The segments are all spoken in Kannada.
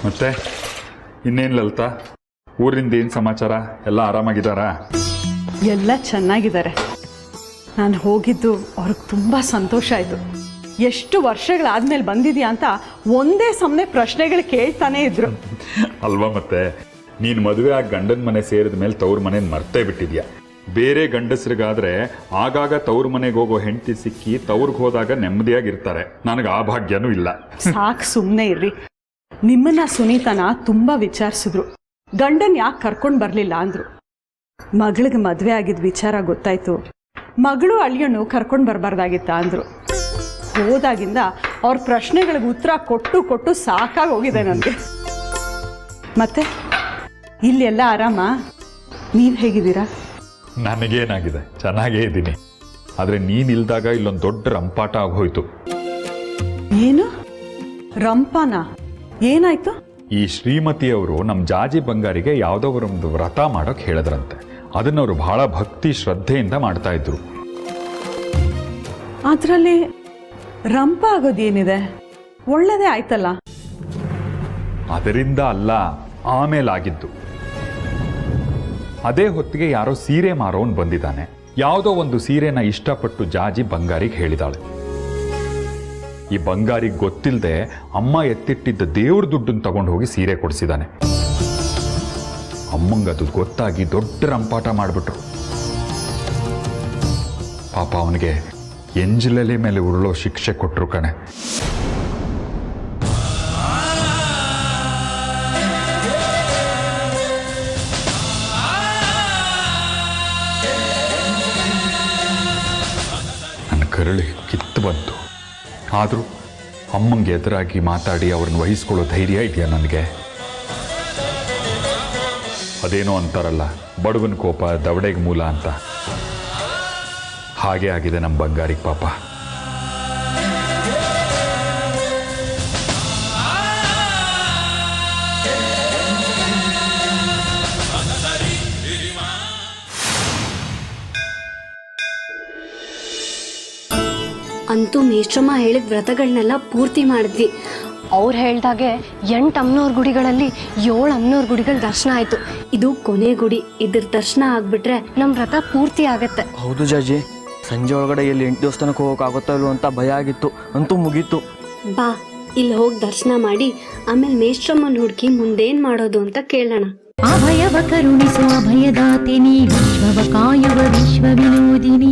ಮತ್ತೆ ಇನ್ನೇನು ಲಲಿತಾ, ಊರಿಂದ ಏನು ಸಮಾಚಾರ? ಎಲ್ಲ ಆರಾಮಾಗಿದ್ದಾರಾ? ಎಲ್ಲ ಚೆನ್ನಾಗಿದ್ದಾರೆ. ನಾನು ಹೋಗಿದ್ದು ಅವ್ರಿಗೆ ತುಂಬ ಸಂತೋಷ ಆಯಿತು. ಎಷ್ಟು ವರ್ಷಗಳಾದ್ಮೇಲೆ ಬಂದಿದ್ಯಾ ಅಂತ ಒಂದೇ ಸಮನೆ ಪ್ರಶ್ನೆಗಳು ಕೇಳ್ತಾನೆ ಇದ್ರು. ಅಲ್ವಾ, ಮತ್ತೆ ನೀನು ಮದುವೆ ಆಗಿ ಗಂಡನ ಮನೆ ಸೇರಿದ ಮೇಲೆ ತವ್ರ ಮನೆ ಮರ್ತೇ ಬಿಟ್ಟಿದ್ಯಾ. ಬೇರೆ ಗಂಡಸರಿಗಾದ್ರೆ ಆಗಾಗ ತವ್ರ ಮನೆಗೆ ಹೋಗೋ ಹೆಂಡತಿ ಸಿಕ್ಕಿ ತವ್ರಿಗೆ ಹೋದಾಗ ನೆಮ್ಮದಿಯಾಗಿರ್ತಾರೆ. ನನಗೆ ಆ ಭಾಗ್ಯನೂ ಇಲ್ಲ. ಸಾಕು, ಸುಮ್ಮನೆ ಇರ್ರಿ. ನಿಮ್ಮನ್ನ ಸುನೀತನ ತುಂಬ ವಿಚಾರಿಸಿದ್ರು. ಗಂಡನ್ ಯಾಕೆ ಕರ್ಕೊಂಡು ಬರಲಿಲ್ಲ ಅಂದ್ರು. ಮಗಳಿಗೆ ಮದುವೆ ಆಗಿದ್ದ ವಿಚಾರ ಗೊತ್ತಾಯ್ತು. ಮಗಳು ಅಳಿಯಣ್ಣು ಕರ್ಕೊಂಡು ಬರಬಾರ್ದಾಗಿತ್ತ ಅಂದ್ರು. ಹೋದಾಗಿಂದ ಅವ್ರ ಪ್ರಶ್ನೆಗಳಿಗೆ ಉತ್ತರ ಕೊಟ್ಟು ಕೊಟ್ಟು ಸಾಕಾಗಿ ಹೋಗಿದೆ ನನಗೆ. ಮತ್ತೆ ಇಲ್ಲೆಲ್ಲ ಆರಾಮ? ನೀವು ಹೇಗಿದ್ದೀರಾ? ನನಗೇನಾಗಿದೆ, ಚೆನ್ನಾಗೇ ಇದ್ದೀನಿ. ಆದರೆ ನೀನಿಲ್ದಾಗ ಇಲ್ಲೊಂದು ದೊಡ್ಡ ರಂಪಾಟ ಆಗೋಯ್ತು. ಏನು ರಂಪಾನ? ಏನಾಯ್ತು? ಈ ಶ್ರೀಮತಿಯವರು ನಮ್ಮ ಜಾಜಿ ಬಂಗಾರಿಗೆ ಯಾವುದೋ ಒಂದು ವ್ರತ ಮಾಡೋಕೆ ಹೇಳಿದ್ರಂತೆ. ಅದನ್ನವರು ಬಹಳ ಭಕ್ತಿ ಶ್ರದ್ಧೆಯಿಂದ ಮಾಡ್ತಾ ಇದ್ರು. ಅದರಲ್ಲಿ ರಂಪ ಆಗೋದೇನಿದೆ? ಒಳ್ಳೇದೇ ಆಯ್ತಲ್ಲ. ಅದರಿಂದ ಅಲ್ಲ, ಆಮೇಲಾಗಿದ್ದು. ಅದೇ ಹೊತ್ತಿಗೆ ಯಾರೋ ಸೀರೆ ಮಾರೋನ್ ಬಂದಿದ್ದಾನೆ. ಯಾವುದೋ ಒಂದು ಸೀರೆನ ಇಷ್ಟಪಟ್ಟು ಜಾಜಿ ಬಂಗಾರಿಗೆ ಹೇಳಿದಾಳೆ. ಈ ಬಂಗಾರಿಗೆ ಗೊತ್ತಿಲ್ಲದೆ ಅಮ್ಮ ಎತ್ತಿಟ್ಟಿದ್ದ ದೇವ್ರ ದುಡ್ಡನ್ನು ತಗೊಂಡು ಹೋಗಿ ಸೀರೆ ಕೊಡಿಸಿದಾನೆ. ಅಮ್ಮಂಗದು ಗೊತ್ತಾಗಿ ದೊಡ್ಡ ರಂಪಾಟ ಮಾಡಿಬಿಟ್ರು. ಪಾಪ ಅವನಿಗೆ ಎಂಜಲಲೆ ಮೇಲೆ ಉರುಳೋ ಶಿಕ್ಷೆ ಕೊಟ್ಟರು ಕಣೆ. ನನ್ನ ಕರಳು ಕಿತ್ತು ಬಂತು. ಆದರೂ ಅಮ್ಮಂಗೆ ಎದುರಾಗಿ ಮಾತಾಡಿ ಅವ್ರನ್ನ ವಹಿಸ್ಕೊಳ್ಳೋ ಧೈರ್ಯ ಇದೆಯಾ ನನಗೆ? ಅದೇನೋ ಅಂತಾರಲ್ಲ, ಬಡವನ ಕೋಪ ದವಡೆಗೆ ಮೂಲ ಅಂತ. ಹಾಗೆ ಆಗಿದೆ ನಮ್ಮ ಬಂಗಾರಿಗೆ ಪಾಪ. ಅಂತೂ ಮೇಷ್ಟ್ರಮ್ಮ ಹೇಳಿದ ವ್ರತಗಳನ್ನೆಲ್ಲ ಪೂರ್ತಿ ಮಾಡಿದ್ವಿ. ಅವ್ರು ಹೇಳ್ದಾಗೆ 8 ಅಮ್ಮನವ್ರ ಗುಡಿಗಳಲ್ಲಿ 7 ಅಮ್ಮನವ್ರ ಗುಡಿಗಳ ದರ್ಶನ ಆಯ್ತು. ಇದು ಕೊನೆ ಗುಡಿ. ಇದ್ರ ದರ್ಶನ ಆಗ್ಬಿಟ್ರೆ ನಮ್ಮ ವ್ರತ ಪೂರ್ತಿ ಆಗತ್ತೆ. ಹೌದು ಜಾಜಿ, ಸಂಜೆ ಒಳಗಡೆ ಎಲ್ಲಿ 8 ದೇವಸ್ಥಾನಕ್ಕೆ ಹೋಗೋಕ್ಕಾಗುತ್ತೋ ಇಲ್ವೋ ಅಂತ ಭಯ ಆಗಿತ್ತು. ಅಂತೂ ಮುಗೀತು. ಬಾ, ಇಲ್ಲಿ ಹೋಗಿ ದರ್ಶನ ಮಾಡಿ ಆಮೇಲೆ ಮೇಷ್ಟ್ರಮ್ಮನ ಹುಡುಕಿ ಮುಂದೇನ್ ಮಾಡೋದು ಅಂತ ಕೇಳೋಣ. ಅಭಯವ ಕರುಣಿಸುವ ಅಭಯದಾತಿನಿ, ವಿಶ್ವವ ಕಾಯುವ ವಿಶ್ವ ವಿನೋದಿನಿ.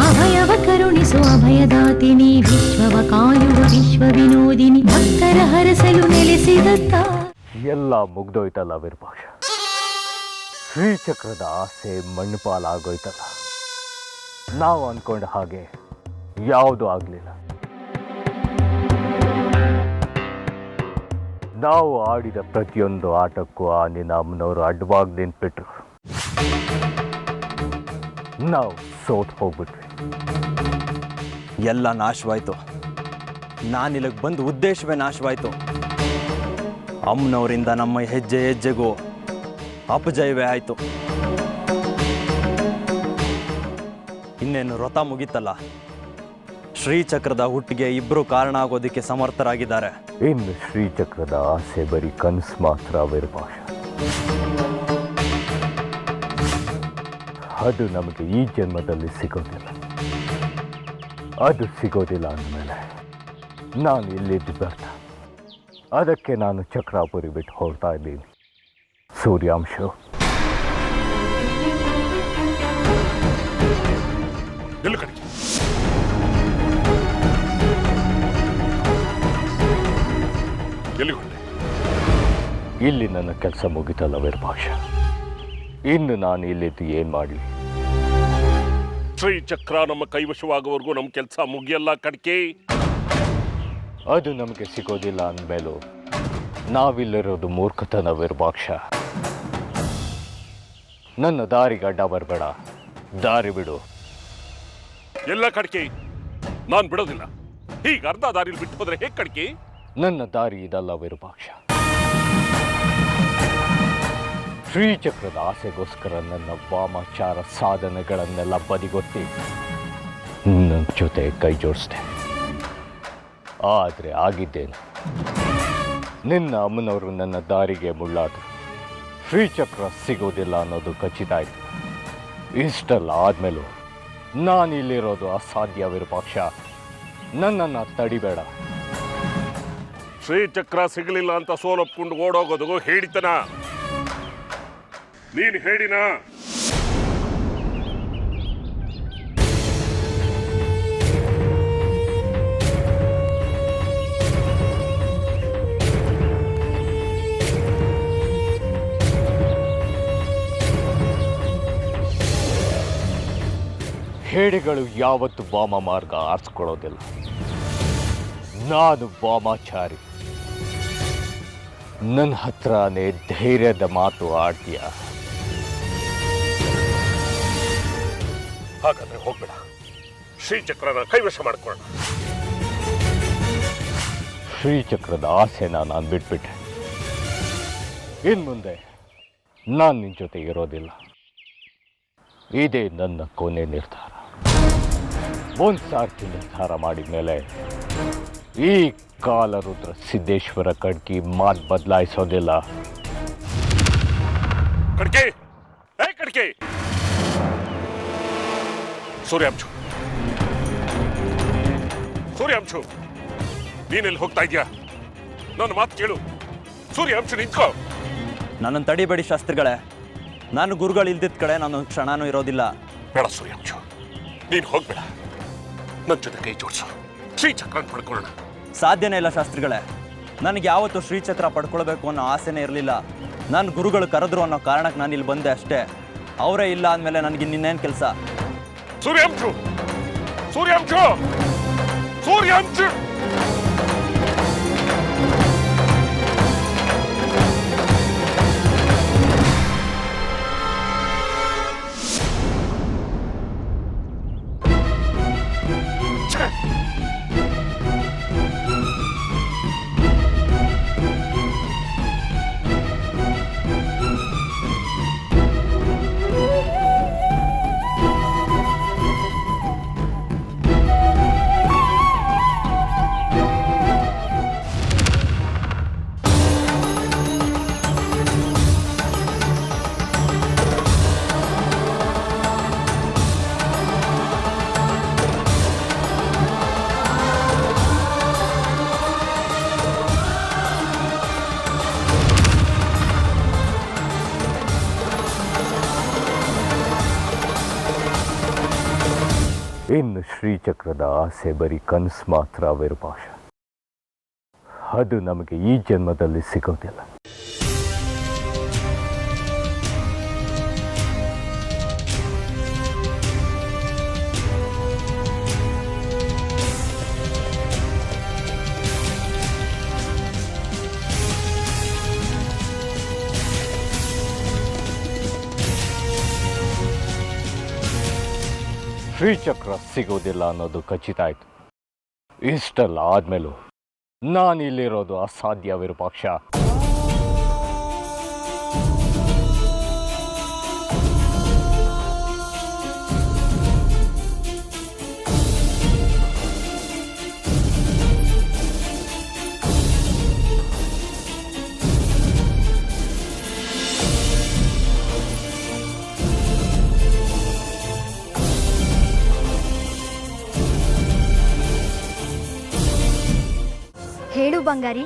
ಅಭಯವ ಕರುಣಿಸುವ ಅಭಯದಾತಿನಿ, ವಿಶ್ವವ ಕಾಯುವ ವಿಶ್ವ ವಿನೋದಿನಿ. ಭಕ್ತರ ಹರಸಲು ನೆಲೆಸಿದತ್ತ. ಎಲ್ಲ ಮುಗ್ದೋಯ್ತಲ್ಲ ವಿರೂಪಾಕ್ಷ. ಶ್ರೀಚಕ್ರದ ಆಸೆ ಮಣ್ಣು ಪಾಲಾಗೋಯ್ತಲ್ಲ. ನಾವು ಅಂದ್ಕೊಂಡ ಹಾಗೆ ಯಾವುದೂ ಆಗಲಿಲ್ಲ. ನಾವು ಆಡಿದ ಪ್ರತಿಯೊಂದು ಆಟಕ್ಕೂ ಆ ನಿನ್ನ ಅಮ್ಮನವರು ಅಡ್ಡವಾಗಿ ನಿಂತ್ಬಿಟ್ರು. ನಾವು ಸೋತ್ ಹೋಗ್ಬಿಟ್ವಿ. ಎಲ್ಲ ನಾಶವಾಯ್ತು. ನಾನಿಲ್ಲಿಗೆ ಬಂದು ಉದ್ದೇಶವೇ ನಾಶವಾಯ್ತು. ಅಮ್ಮನವರಿಂದ ನಮ್ಮ ಹೆಜ್ಜೆ ಹೆಜ್ಜೆಗೂ ಅಪಜಯವೇ ಆಯಿತು. ಇನ್ನೇನು ವ್ರತ ಮುಗೀತಲ್ಲ. ಶ್ರೀಚಕ್ರದ ಹುಟ್ಟಿಗೆ ಇಬ್ಬರು ಕಾರಣ ಆಗೋದಕ್ಕೆ ಸಮರ್ಥರಾಗಿದ್ದಾರೆ. ಇನ್ನು ಶ್ರೀಚಕ್ರದ ಆಸೆ ಬರೀ ಕನಸು ಮಾತ್ರ ವಿರೂಪಾಕ್ಷ. ಅದು ನಮಗೆ ಈ ಜನ್ಮದಲ್ಲಿ ಸಿಗೋದಿಲ್ಲ. ಅದು ಸಿಗೋದಿಲ್ಲ ಅಂದಮೇಲೆ ನಾನು ಇಲ್ಲಿದ್ದು ವ್ಯರ್ಥ. ಅದಕ್ಕೆ ನಾನು ಚಕ್ರಾಪುರಿ ಬಿಟ್ಟು ಹೋಗ್ತಾ ಇದ್ದೀನಿ. ಸೂರ್ಯಾಂಶ, ಇಲ್ಲಿ ನನ್ನ ಕೆಲಸ ಮುಗಿತಲ್ಲ ವಿರೂಪಾಕ್ಷ. ಇನ್ನು ನಾನು ಇಲ್ಲಿದ್ದು ಏನು ಮಾಡಲಿ? ಶ್ರೀಚಕ್ರ ನಮ್ಮ ಕೈವಶವಾಗುವವರೆಗೂ ನಮ್ಮ ಕೆಲಸ ಮುಗಿಯಲ್ಲ ಕಡ್ಕೆ. ಅದು ನಮಗೆ ಸಿಗೋದಿಲ್ಲ ಅಂದಮೇಲೂ ನಾವಿಲ್ಲಿರೋದು ಮೂರ್ಖತನ ವಿರೂಪಾಕ್ಷ. ನನ್ನ ದಾರಿಗೆ ಅಡ್ಡ ಬರಬೇಡ, ದಾರಿ ಬಿಡು. ಎಲ್ಲ ಕಡ್ಕೆ, ನಾನು ಬಿಡೋದಿಲ್ಲ. ಹೀಗ ಅರ್ಧ ದಾರಿಲಿ ಬಿಟ್ಟು ಹೋದ್ರೆ ಹೇಗೆ ಕಡ್ಕೆ? ನನ್ನ ದಾರಿ ಇದಲ್ಲ ವಿರೂಪಾಕ್ಷ. ಶ್ರೀಚಕ್ರದ ಆಸೆಗೋಸ್ಕರ ನನ್ನ ವಾಮಾಚಾರ ಸಾಧನೆಗಳನ್ನೆಲ್ಲ ಬದಿಗೊತ್ತಿ ನನ್ನ ಜೊತೆ ಕೈ ಜೋಡಿಸ್ದೆ. ಆದರೆ ಆಗಿದ್ದೇನು, ನಿನ್ನ ಅಮ್ಮನವರು ನನ್ನ ದಾರಿಗೆ ಮುಳ್ಳಾದರು. ಶ್ರೀಚಕ್ರ ಸಿಗೋದಿಲ್ಲ ಅನ್ನೋದು ಖಚಿತ ಆಯಿತು. ಇಷ್ಟೆಲ್ಲ ಆದಮೇಲೂ ನಾನಿಲ್ಲಿರೋದು ಅಸಾಧ್ಯ ವಿರೂಪಾಕ್ಷ. ನನ್ನನ್ನು ತಡಿಬೇಡ. ಶ್ರೀಚಕ್ರ ಸಿಗಲಿಲ್ಲ ಅಂತ ಸೋಲೊಪ್ಕೊಂಡು ಓಡೋಗೋದು ಹೇಳಿತನ. ನೀನು ಹೇಳಿನ? ಹೇಡಿಗಳು ಯಾವತ್ತು ವಾಮ ಮಾರ್ಗ ಆರಿಸ್ಕೊಳ್ಳೋದಿಲ್ಲ. ನಾನು ವಾಮಾಚಾರಿ. ನನ್ನ ಹತ್ರನೇ ಧೈರ್ಯದ ಮಾತು ಆಡ್ತೀಯ. ಹಾಗಾದ್ರೆ ಹೋಗ್ಬೇಡ, ಶ್ರೀಚಕ್ರನ ಕೈವಶ ಮಾಡ್ಕೊಳ್ಳೋಣ. ಶ್ರೀಚಕ್ರದ ಆಸೆನ ನಾನು ಬಿಟ್ಬಿಟ್ಟೆ. ಇನ್ಮುಂದೆ ನಾನು ನಿನ್ನ ಜೊತೆ ಇರೋದಿಲ್ಲ. ಇದೇ ನನ್ನ ಕೊನೆ ನಿರ್ಧಾರ. ಒಂದು ಸಾರ್ತಿ ನಿರ್ಧಾರ ಮಾಡಿದ ಮೇಲೆ ಈ ಕಾಲರುದ್ರ ಸಿದ್ದೇಶ್ವರ ಕಡ್ಕಿ ಮಾತು ಬದಲಾಯಿಸೋದಿಲ್ಲ. ಕಡ್ಕೆ, ಏ ಕಡ್ಕೆ! ಸೂರ್ಯಾಂಶು, ಸೂರ್ಯಾಂಶು, ನೀನೆಲ್ಲಿ ಹೋಗ್ತಾ ಇದೀಯಾ? ನನ್ನ ಮಾತು ಕೇಳು. ಸೂರ್ಯಾಂಶು, ನಿಂತ್ಕೋ. ನನ್ನನ್ನು ತಡಿಬೇಡಿ ಶಾಸ್ತ್ರಿಗಳೇ. ನಾನು ಗುರುಗಳು ಇಲ್ದಿದ್ದ ಕಡೆ ನಾನು ಕ್ಷಣನೂ ಇರೋದಿಲ್ಲ. ಬೇಡ ಸೂರ್ಯಾಂಶು, ನೀನು ಹೋಗ್ಬೇಡ. ನನ್ನ ಜೊತೆ ಕೈ ಜೋಡಿಸು, ಶ್ರೀಚಕ್ರ ಪಡ್ಕೊಳ್ಳೋಣ. ಸಾಧ್ಯನೇ ಇಲ್ಲ ಶಾಸ್ತ್ರಿಗಳೇ. ನನಗೆ ಯಾವತ್ತೂ ಶ್ರೀಚಕ್ರ ಪಡ್ಕೊಳ್ಬೇಕು ಅನ್ನೋ ಆಸೆನೇ ಇರಲಿಲ್ಲ. ನನ್ನ ಗುರುಗಳು ಕರೆದ್ರು ಅನ್ನೋ ಕಾರಣಕ್ಕೆ ನಾನು ಇಲ್ಲಿ ಬಂದೆ ಅಷ್ಟೇ. ಅವರೇ ಇಲ್ಲ ಅಂದಮೇಲೆ ನನಗೆ ಇನ್ನೇನು ಕೆಲಸ? ಸೂರ್ಯಾಂಶು, ಸೂರ್ಯಾಂಶು, ಸೂರ್ಯಾಂಶು! ಇನ್ನು ಶ್ರೀಚಕ್ರದ ಆಸೆ ಬರೀ ಕನಸು ಮಾತ್ರ ವಿರೂಪಾಕ್ಷ. ಅದು ನಮಗೆ ಈ ಜನ್ಮದಲ್ಲಿ ಸಿಗೋದಿಲ್ಲ. ಶ್ರೀಚಕ್ರ ಸಿಗೋದಿಲ್ಲ ಅನ್ನೋದು ಖಚಿತ ಆಯಿತು. ಇಷ್ಟೆಲ್ಲ ಆದಮೇಲೂ ನಾನಿಲ್ಲಿರೋದು ಅಸಾಧ್ಯ ವಿರೂಪಾಕ್ಷ. ಹೇಳು ಬಂಗಾರಿ,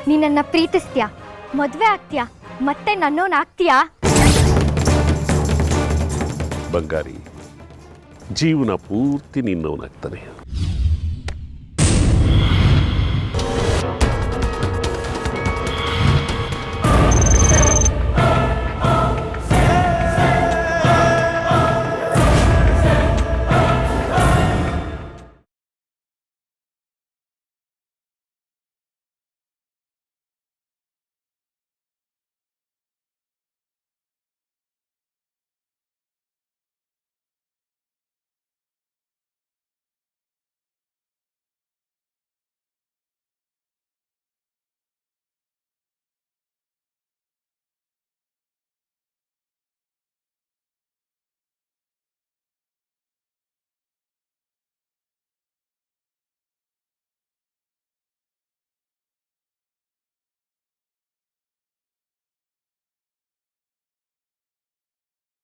ನೀನನ್ನ ಪ್ರೀತಿಸ್ತೀಯಾ? ಮದ್ವೆ ಆಗ್ತೀಯಾ? ಮತ್ತೆ ನನ್ನೋನಾಗ್ತೀಯಾ? ಬಂಗಾರಿ, ಜೀವನ ಪೂರ್ತಿ ನಿನ್ನವನಾಗ್ತಾನೆ.